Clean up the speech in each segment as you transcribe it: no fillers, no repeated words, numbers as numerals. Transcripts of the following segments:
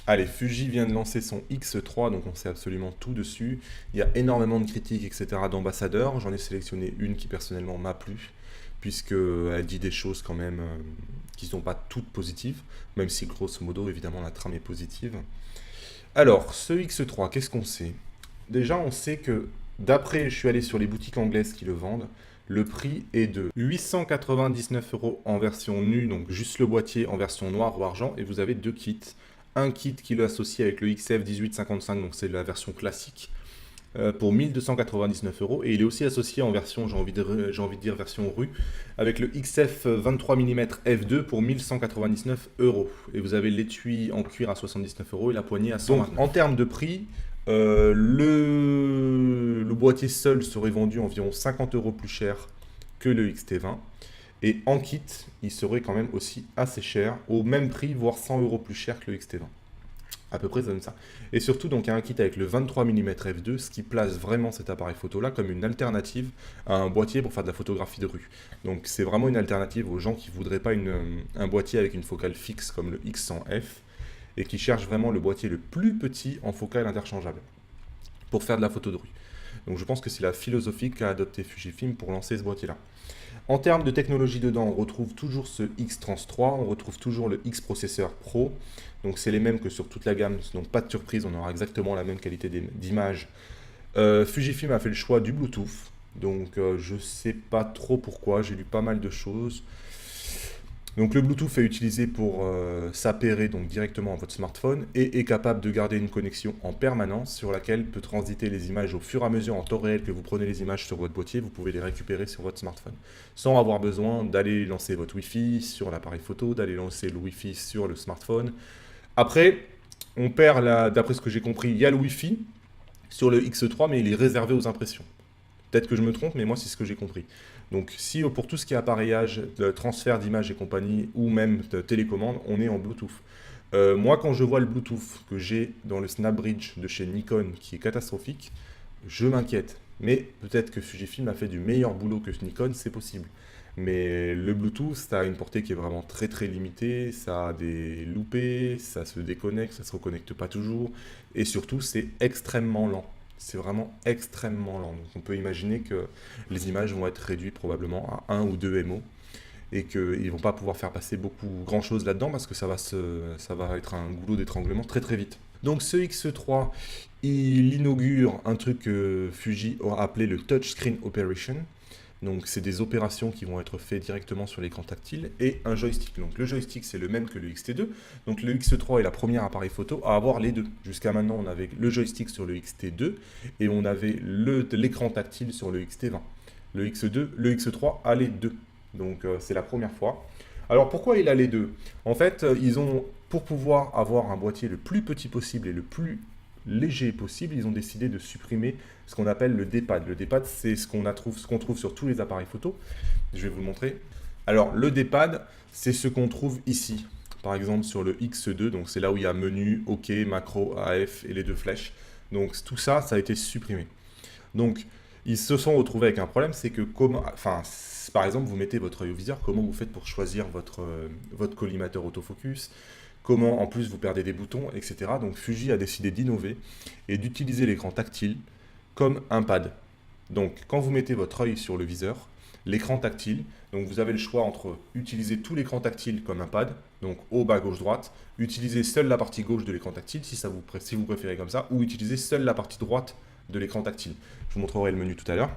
Allez, Fuji vient de lancer son X3, donc on sait absolument tout dessus. Il y a énormément de critiques, etc. d'ambassadeurs. J'en ai sélectionné une qui personnellement m'a plu, puisqu'elle dit des choses quand même qui ne sont pas toutes positives, même si grosso modo, évidemment, la trame est positive. Alors, ce X3, qu'est-ce qu'on sait? Déjà, on sait que, d'après, je suis allé sur les boutiques anglaises qui le vendent, le prix est de 899 euros en version nue, donc juste le boîtier en version noir ou argent, et vous avez deux kits. Un kit qui l'associe avec le XF 1855, donc c'est la version classique, pour 1299 euros. Et il est aussi associé en version, j'ai envie de dire version rue, avec le XF 23 mm f2 pour 1199 euros. Et vous avez l'étui en cuir à 79 euros et la poignée à 129. Donc en termes de prix, le boîtier seul serait vendu environ 50 euros plus cher que le XT20. Et en kit, il serait quand même aussi assez cher, au même prix, voire 100 euros plus cher que le XT20. À peu près, ça donne ça. Et surtout, donc, il y a un kit avec le 23 mm f2, ce qui place vraiment cet appareil photo-là comme une alternative à un boîtier pour faire de la photographie de rue. Donc, c'est vraiment une alternative aux gens qui ne voudraient pas un boîtier avec une focale fixe comme le X100F et qui cherchent vraiment le boîtier le plus petit en focale interchangeable pour faire de la photo de rue. Donc, je pense que c'est la philosophie qu'a adopté Fujifilm pour lancer ce boîtier-là. En termes de technologie dedans, on retrouve toujours ce X-Trans 3, on retrouve toujours le X-Processeur Pro, donc c'est les mêmes que sur toute la gamme, donc pas de surprise, on aura exactement la même qualité d'image. Fujifilm a fait le choix du Bluetooth, donc je sais pas trop pourquoi, j'ai lu pas mal de choses. Donc le Bluetooth est utilisé pour s'appairer donc directement à votre smartphone et est capable de garder une connexion en permanence sur laquelle peut transiter les images au fur et à mesure en temps réel que vous prenez les images sur votre boîtier, vous pouvez les récupérer sur votre smartphone sans avoir besoin d'aller lancer votre Wi-Fi sur l'appareil photo, d'aller lancer le Wi-Fi sur le smartphone. Après, on perd, d'après ce que j'ai compris, il y a le Wi-Fi sur le X3 mais il est réservé aux impressions. Peut-être que je me trompe, mais moi, c'est ce que j'ai compris. Donc, si pour tout ce qui est appareillage, de transfert d'images et compagnie, ou même de télécommande, on est en Bluetooth. Moi, quand je vois le Bluetooth que j'ai dans le SnapBridge de chez Nikon, qui est catastrophique, je m'inquiète. Mais peut-être que Fujifilm a fait du meilleur boulot que Nikon, c'est possible. Mais le Bluetooth, ça a une portée qui est vraiment très très limitée, ça a des loupés, ça se déconnecte, ça se reconnecte pas toujours, et surtout, c'est extrêmement lent. C'est vraiment extrêmement lent. Donc on peut imaginer que les images vont être réduites probablement à 1 ou 2 MO et qu'ils ne vont pas pouvoir faire passer grand chose là-dedans parce que ça va être un goulot d'étranglement très très vite. Donc ce X3, il inaugure un truc que Fuji a appelé le Touchscreen Operation. Donc c'est des opérations qui vont être faites directement sur l'écran tactile et un joystick. Donc le joystick c'est le même que le XT2. Donc le X3 est la première appareil photo à avoir les deux. Jusqu'à maintenant on avait le joystick sur le XT2 et on avait l'écran tactile sur le XT20. Le X3 a les deux. Donc c'est la première fois. Alors pourquoi il a les deux? En fait, pour pouvoir avoir un boîtier le plus petit possible et le plus léger possible, ils ont décidé de supprimer ce qu'on appelle le D-pad. Le D-pad, c'est ce qu'on trouve sur tous les appareils photo. Je vais vous le montrer. Alors, le D-pad, c'est ce qu'on trouve ici. Par exemple, sur le X2, donc c'est là où il y a menu, OK, macro, AF et les deux flèches. Donc, tout ça, ça a été supprimé. Donc, ils se sont retrouvés avec un problème, c'est que par exemple, vous mettez votre œil au viseur, comment vous faites pour choisir votre collimateur autofocus, comment en plus vous perdez des boutons, etc. Donc Fuji a décidé d'innover et d'utiliser l'écran tactile comme un pad. Donc quand vous mettez votre œil sur le viseur, l'écran tactile, donc vous avez le choix entre utiliser tout l'écran tactile comme un pad, donc haut, bas, gauche, droite, utiliser seule la partie gauche de l'écran tactile si vous préférez comme ça, ou utiliser seule la partie droite de l'écran tactile. Je vous montrerai le menu tout à l'heure.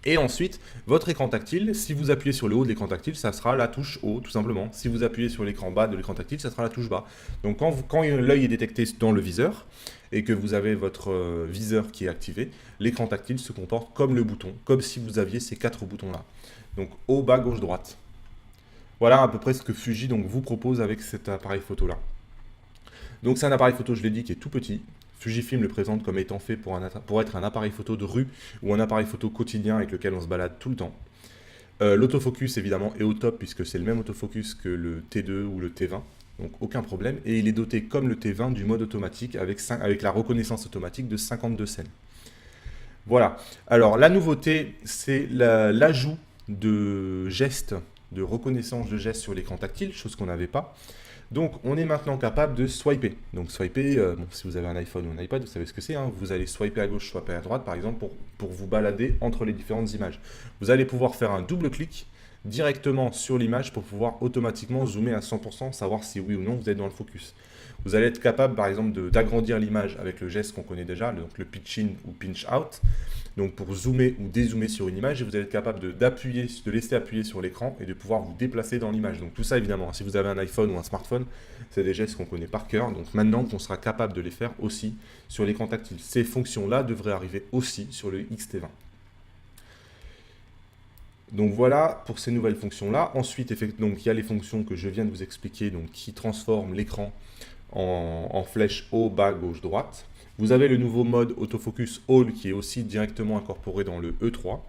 Et ensuite, votre écran tactile, si vous appuyez sur le haut de l'écran tactile, ça sera la touche haut, tout simplement. Si vous appuyez sur l'écran bas de l'écran tactile, ça sera la touche bas. Donc quand l'œil est détecté dans le viseur, et que vous avez votre viseur qui est activé, l'écran tactile se comporte comme le bouton, comme si vous aviez ces 4 boutons-là. Donc haut, bas, gauche, droite. Voilà à peu près ce que Fuji vous propose avec cet appareil photo-là. Donc c'est un appareil photo, je l'ai dit, qui est tout petit. Fujifilm le présente comme étant fait pour être un appareil photo de rue ou un appareil photo quotidien avec lequel on se balade tout le temps. L'autofocus évidemment est au top puisque c'est le même autofocus que le T2 ou le T20, donc aucun problème. Et il est doté comme le T20 du mode automatique avec la reconnaissance automatique de 52 scènes. Voilà. Alors la nouveauté, c'est l'ajout de gestes de reconnaissance de gestes sur l'écran tactile, chose qu'on n'avait pas. Donc on est maintenant capable de swiper. Donc swiper, bon, si vous avez un iPhone ou un iPad, vous savez ce que c'est, hein. Vous allez swiper à gauche, swiper à droite, par exemple, pour vous balader entre les différentes images. Vous allez pouvoir faire un double clic directement sur l'image pour pouvoir automatiquement zoomer à 100%, savoir si oui ou non vous êtes dans le focus. Vous allez être capable, par exemple, d'agrandir l'image avec le geste qu'on connaît déjà, donc le pitch in ou pinch out. Donc pour zoomer ou dézoomer sur une image, et vous allez être capable de laisser appuyer sur l'écran et de pouvoir vous déplacer dans l'image. Donc tout ça, évidemment, si vous avez un iPhone ou un smartphone, c'est des gestes qu'on connaît par cœur. Donc maintenant qu'on sera capable de les faire aussi sur l'écran tactile. Ces fonctions-là devraient arriver aussi sur le XT20. Donc voilà pour ces nouvelles fonctions-là. Ensuite, donc, il y a les fonctions que je viens de vous expliquer, donc, qui transforment l'écran en flèche haut, bas, gauche, droite. Vous avez le nouveau mode autofocus All qui est aussi directement incorporé dans le E3.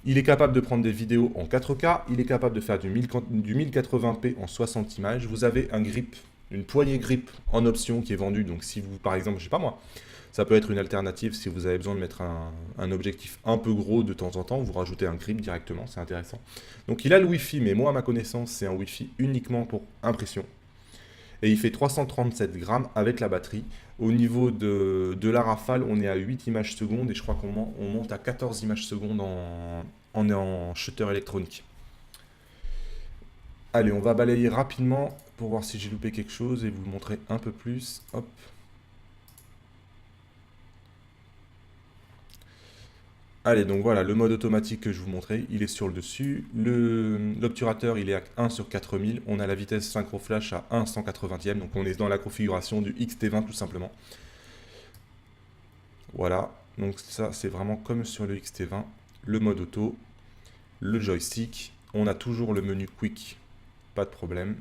Il est capable de prendre des vidéos en 4K, il est capable de faire du 1080p en 60 images. Vous avez un grip, une poignée grip en option qui est vendue. Donc si vous, par exemple, je sais pas moi, ça peut être une alternative si vous avez besoin de mettre un objectif un peu gros de temps en temps, vous rajoutez un grip directement, c'est intéressant. Donc il a le Wi-Fi, mais moi à ma connaissance, c'est un Wi-Fi uniquement pour impression. Et il fait 337 grammes avec la batterie. Au niveau de la rafale, on est à 8 images secondes et je crois qu'on monte à 14 images secondes en shutter électronique. Allez, on va balayer rapidement pour voir si j'ai loupé quelque chose et vous le montrer un peu plus. Hop. Allez, donc voilà, le mode automatique que je vous montrais, il est sur le dessus. L'obturateur, il est à 1 sur 4000. On a la vitesse synchro flash à 1 180e. Donc on est dans la configuration du XT20 tout simplement. Voilà, donc ça c'est vraiment comme sur le XT20. Le mode auto, le joystick. On a toujours le menu quick, pas de problème.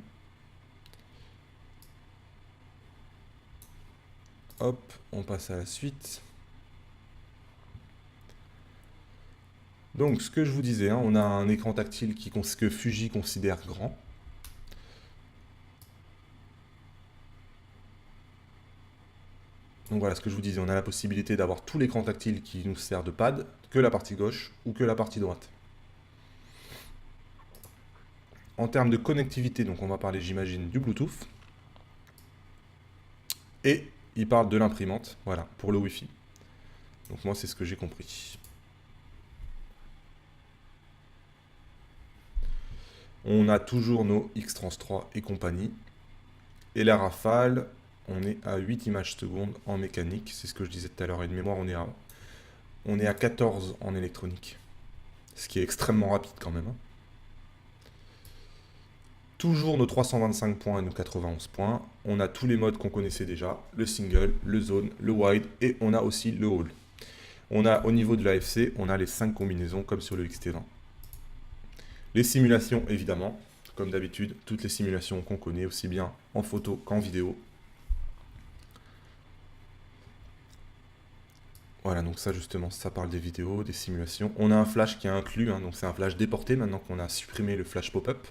Hop, on passe à la suite. Donc, ce que je vous disais, hein, on a un écran tactile que Fuji considère grand. Donc voilà ce que je vous disais, on a la possibilité d'avoir tout l'écran tactile qui nous sert de pad, que la partie gauche ou que la partie droite. En termes de connectivité, donc on va parler, j'imagine, du Bluetooth. Et il parle de l'imprimante, voilà, pour le Wi-Fi. Donc moi, c'est ce que j'ai compris. On a toujours nos X-Trans 3 et compagnie. Et la rafale, on est à 8 images secondes en mécanique. C'est ce que je disais tout à l'heure. Et de mémoire, on est à 14 en électronique. Ce qui est extrêmement rapide quand même. Hein. Toujours nos 325 points et nos 91 points. On a tous les modes qu'on connaissait déjà. Le single, le zone, le wide et on a aussi le all. On a au niveau de l'AFC, on a les 5 combinaisons comme sur le XT20. Les simulations, évidemment, comme d'habitude, toutes les simulations qu'on connaît, aussi bien en photo qu'en vidéo. Voilà, donc ça justement, ça parle des vidéos, des simulations. On a un flash qui est inclus, hein, donc c'est un flash déporté maintenant qu'on a supprimé le flash pop-up.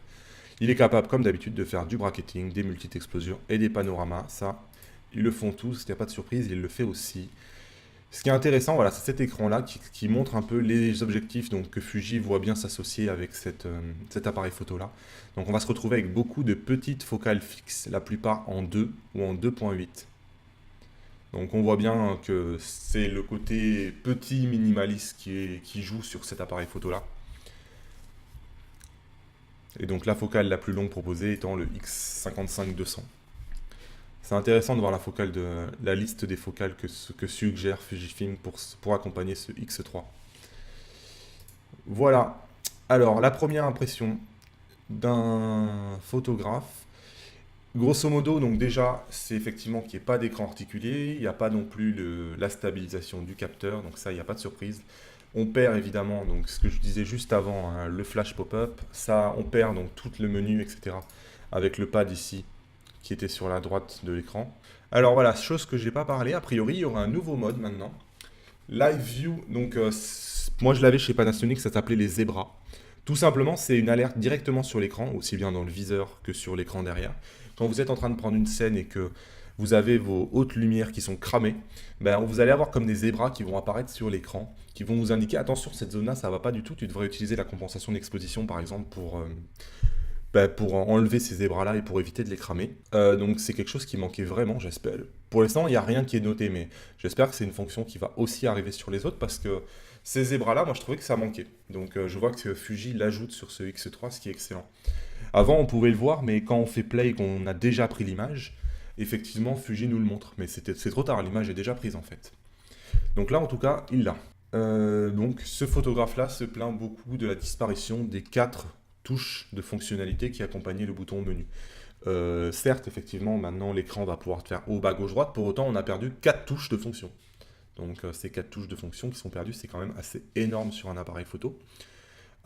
Il est capable, comme d'habitude, de faire du bracketing, des multi-exposures et des panoramas. Ça, ils le font tous, il n'y a pas de surprise, il le fait aussi. Ce qui est intéressant, voilà, c'est cet écran-là qui montre un peu les objectifs donc, que Fuji voit bien s'associer avec cet appareil photo-là. Donc on va se retrouver avec beaucoup de petites focales fixes, la plupart en 2 ou en 2.8. Donc on voit bien que c'est le côté petit minimaliste qui joue sur cet appareil photo-là. Et donc la focale la plus longue proposée étant le X55-200. C'est intéressant de voir la liste des focales que suggère Fujifilm pour accompagner ce X3. Voilà. Alors, la première impression d'un photographe. Grosso modo, donc déjà, c'est effectivement qu'il n'y ait pas d'écran articulé, il n'y a pas non plus la stabilisation du capteur, donc ça, il n'y a pas de surprise. On perd évidemment, donc ce que je disais juste avant, hein, le flash pop-up, ça, on perd donc tout le menu, etc. avec le pad ici, qui était sur la droite de l'écran. Alors voilà, chose que je n'ai pas parlé, a priori, il y aura un nouveau mode maintenant. Live View, donc moi je l'avais chez Panasonic, ça s'appelait les Zebra. Tout simplement, c'est une alerte directement sur l'écran, aussi bien dans le viseur que sur l'écran derrière. Quand vous êtes en train de prendre une scène et que vous avez vos hautes lumières qui sont cramées, ben, vous allez avoir comme des zébras qui vont apparaître sur l'écran, qui vont vous indiquer, attention, cette zone-là, ça va pas du tout, tu devrais utiliser la compensation d'exposition, par exemple, pour enlever ces zébras-là et pour éviter de les cramer. Donc c'est quelque chose qui manquait vraiment, j'espère. Pour l'instant, il n'y a rien qui est noté, mais j'espère que c'est une fonction qui va aussi arriver sur les autres, parce que ces zébras-là, moi, je trouvais que ça manquait. Donc je vois que Fuji l'ajoute sur ce X3, ce qui est excellent. Avant, on pouvait le voir, mais quand on fait play et qu'on a déjà pris l'image, effectivement, Fuji nous le montre. Mais c'est trop tard, l'image est déjà prise en fait. Donc là, en tout cas, il l'a. Donc ce photographe-là se plaint beaucoup de la disparition des 4 touches de fonctionnalité qui accompagnaient le bouton menu. Certes, effectivement, maintenant l'écran va pouvoir faire haut, bas, gauche, droite, pour autant on a perdu 4 touches de fonction. Donc ces 4 touches de fonction qui sont perdues, c'est quand même assez énorme sur un appareil photo.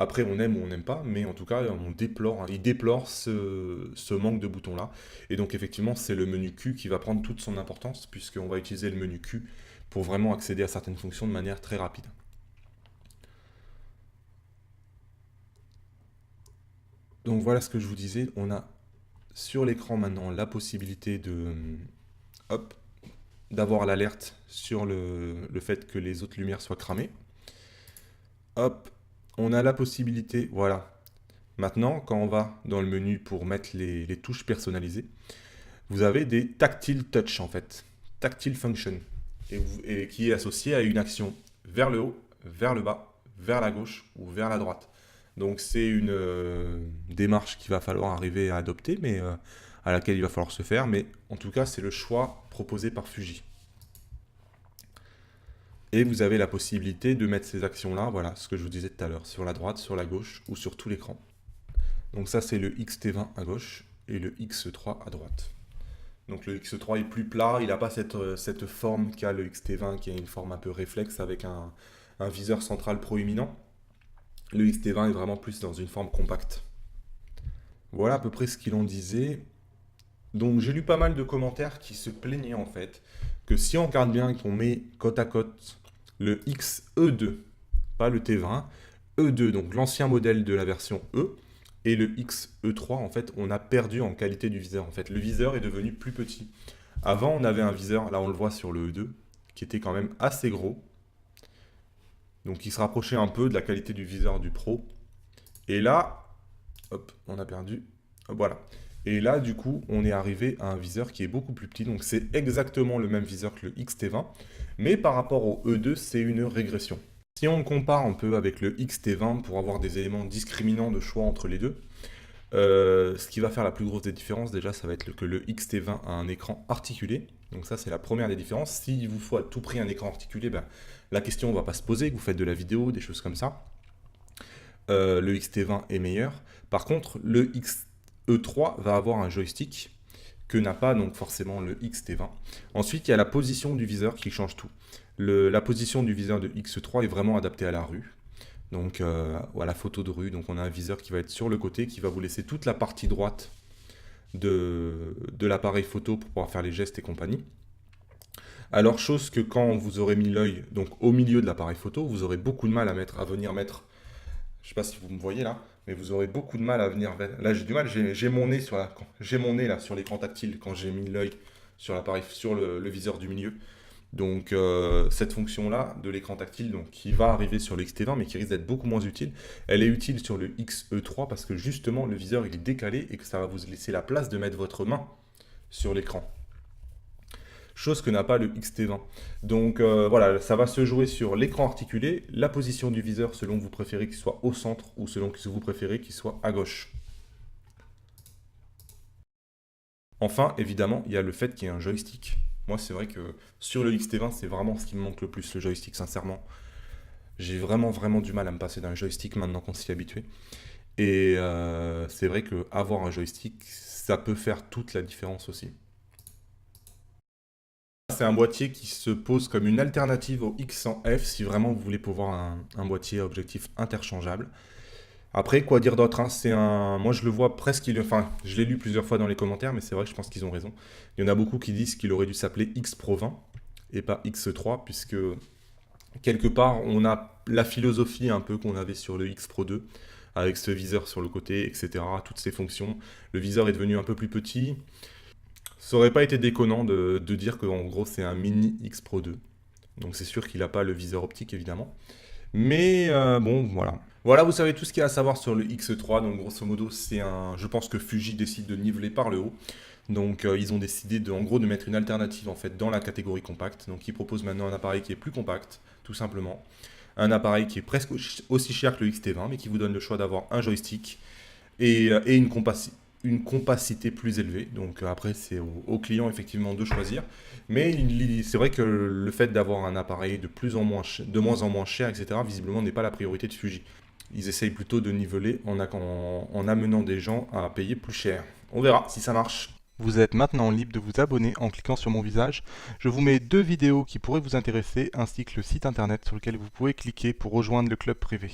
Après, on aime ou on n'aime pas, mais en tout cas, il déplore ce manque de boutons-là. Et donc, effectivement, c'est le menu Q qui va prendre toute son importance, puisqu'on va utiliser le menu Q pour vraiment accéder à certaines fonctions de manière très rapide. Donc, voilà ce que je vous disais. On a sur l'écran maintenant la possibilité d'avoir l'alerte sur le fait que les autres lumières soient cramées. Hop, on a la possibilité, voilà. Maintenant, quand on va dans le menu pour mettre les touches personnalisées, vous avez des tactile touch en fait, tactile function, et qui est associé à une action vers le haut, vers le bas, vers la gauche ou vers la droite. Donc c'est une démarche qu'il va falloir arriver à adopter, mais à laquelle il va falloir se faire. Mais en tout cas, c'est le choix proposé par Fuji. Et vous avez la possibilité de mettre ces actions-là, voilà, ce que je vous disais tout à l'heure, sur la droite, sur la gauche ou sur tout l'écran. Donc ça, c'est le XT20 à gauche et le X3 à droite. Donc le X3 est plus plat, il n'a pas cette forme qu'a le XT20, qui a une forme un peu réflexe avec un viseur central proéminent. Le XT20 est vraiment plus dans une forme compacte. Voilà à peu près ce qu'il en disait. Donc j'ai lu pas mal de commentaires qui se plaignaient en fait que si on regarde bien et qu'on met côte à côte le XE2, pas le T20, E2, donc l'ancien modèle de la version E, et le XE3, en fait, on a perdu en qualité du viseur. En fait, le viseur est devenu plus petit. Avant, on avait un viseur, là on le voit sur le E2, qui était quand même assez gros. Donc il se rapprochait un peu de la qualité du viseur du Pro. Et là, hop, on a perdu. Voilà. Et là, du coup, on est arrivé à un viseur qui est beaucoup plus petit. Donc c'est exactement le même viseur que le XT20. Mais par rapport au E2, c'est une régression. Si on compare un peu avec le XT20 pour avoir des éléments discriminants de choix entre les deux, ce qui va faire la plus grosse des différences, déjà, ça va être que le XT20 a un écran articulé. Donc ça, c'est la première des différences. S'il vous faut à tout prix un écran articulé, ben, la question ne va pas se poser, que vous faites de la vidéo, des choses comme ça. Le XT20 est meilleur. Par contre, le XE3 va avoir un joystick que n'a pas donc forcément le XT20. Ensuite, il y a la position du viseur qui change tout. La position du viseur de X3 est vraiment adaptée à la rue, donc à la photo de rue. Donc on a un viseur qui va être sur le côté, qui va vous laisser toute la partie droite de l'appareil photo pour pouvoir faire les gestes et compagnie. Alors chose que quand vous aurez mis l'œil donc au milieu de l'appareil photo, vous aurez beaucoup de mal à venir mettre, je ne sais pas si vous me voyez là, mais vous aurez beaucoup de mal à venir, là j'ai du mal, j'ai mon nez là sur l'écran tactile quand j'ai mis l'œil sur l'appareil, sur le viseur du milieu. Donc cette fonction-là de l'écran tactile, donc, qui va arriver sur le XT20 mais qui risque d'être beaucoup moins utile, elle est utile sur le XE3 parce que justement le viseur il est décalé et que ça va vous laisser la place de mettre votre main sur l'écran. Chose que n'a pas le XT20. Donc voilà, ça va se jouer sur l'écran articulé, la position du viseur selon que vous préférez qu'il soit au centre ou selon que vous préférez qu'il soit à gauche. Enfin, évidemment, il y a le fait qu'il y ait un joystick. Moi, c'est vrai que sur le XT20, c'est vraiment ce qui me manque le plus, le joystick, sincèrement. J'ai vraiment du mal à me passer d'un joystick maintenant qu'on s'y est habitué. Et c'est vrai qu'avoir un joystick, ça peut faire toute la différence aussi. C'est un boîtier qui se pose comme une alternative au X100F si vraiment vous voulez pouvoir un boîtier à objectif interchangeable. Après, quoi dire d'autre, hein, moi je le vois presque, enfin je l'ai lu plusieurs fois dans les commentaires, mais c'est vrai que je pense qu'ils ont raison. Il y en a beaucoup qui disent qu'il aurait dû s'appeler X Pro 20 et pas X3, puisque quelque part on a la philosophie un peu qu'on avait sur le X Pro 2, avec ce viseur sur le côté, etc., toutes ces fonctions. Le viseur est devenu un peu plus petit. Ça aurait pas été déconnant de dire qu'en gros c'est un mini X Pro 2. Donc c'est sûr qu'il n'a pas le viseur optique évidemment. Mais bon, voilà. Voilà, vous savez tout ce qu'il y a à savoir sur le X3. Donc grosso modo, je pense que Fuji décide de niveler par le haut. Donc ils ont décidé en gros de mettre une alternative en fait dans la catégorie compacte. Donc ils proposent maintenant un appareil qui est plus compact, tout simplement. Un appareil qui est presque aussi cher que le XT20, mais qui vous donne le choix d'avoir un joystick et une compacité plus élevée. Donc après, c'est au client effectivement de choisir. Mais c'est vrai que le fait d'avoir un appareil de moins en moins cher, etc., visiblement n'est pas la priorité de Fuji. Ils essayent plutôt de niveler en amenant des gens à payer plus cher. On verra si ça marche. Vous êtes maintenant libre de vous abonner en cliquant sur mon visage. Je vous mets 2 vidéos qui pourraient vous intéresser, ainsi que le site internet sur lequel vous pouvez cliquer pour rejoindre le club privé.